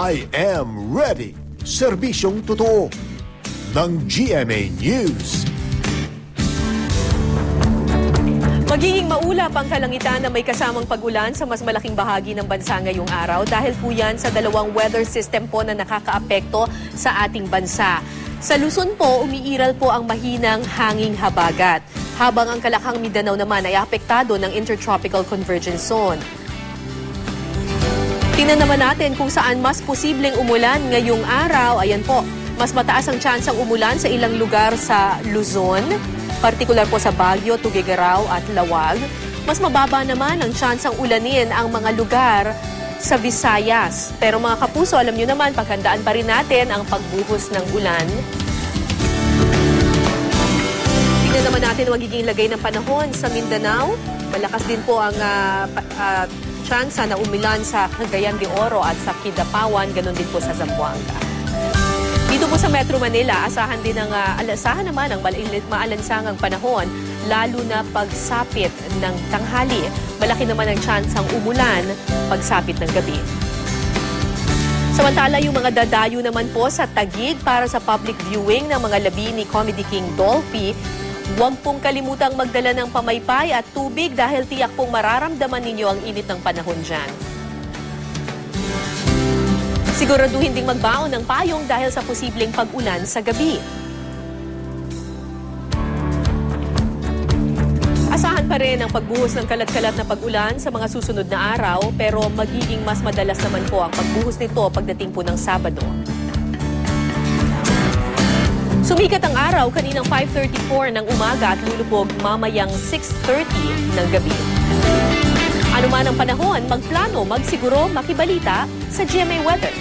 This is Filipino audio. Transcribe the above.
I am ready. Serbisyong totoo ng GMA News. Magiging maulap ang kalangitan na may kasamang pag-ulan sa mas malaking bahagi ng bansa ngayong araw dahil po yan sa dalawang weather system po na nakakaapekto sa ating bansa. Sa Luzon po, umiiral po ang mahinang hanging habagat, habang ang Kalakang Mindanao naman ay apektado ng Intertropical Convergence Zone. Tingnan naman natin kung saan mas posibleng umulan ngayong araw. Ayan po, mas mataas ang tsansang umulan sa ilang lugar sa Luzon, partikular po sa Baguio, Tuguegarao at Lawag. Mas mababa naman ang tsansang ulanin ang mga lugar sa Visayas. Pero mga kapuso, alam nyo naman, paghandaan pa rin natin ang pagbuhos ng ulan. Tingnan naman natin ang magiging lagay ng panahon sa Mindanao. Malakas din po ang tsansa na umulan sa Cagayan de Oro at sa Kidapawan, ganun din po sa Zamboanga. Dito po sa Metro Manila, asahan naman ang maalansangang panahon, lalo na pagsapit ng tanghali. Malaki naman ang tsansang umulan pagsapit ng gabi. Samantala, yung mga dadayo naman po sa Taguig para sa public viewing ng mga labi ni Comedy King Dolphy, huwag pong kalimutang magdala ng pamaypay at tubig dahil tiyak pong mararamdaman ninyo ang init ng panahon dyan. Siguraduhin ding magbaon ng payong dahil sa posibleng pag-ulan sa gabi. Asahan pa rin ang pagbuhos ng kalat-kalat na pag-ulan sa mga susunod na araw, pero magiging mas madalas naman po ang pagbuhos nito pagdating po ng Sabado. Sumikat ang araw kaninang 5:34 ng umaga at lulubog mamayang 6:30 ng gabi. Ano man ang panahon, magplano, magsiguro, makibalita sa GMA Weather.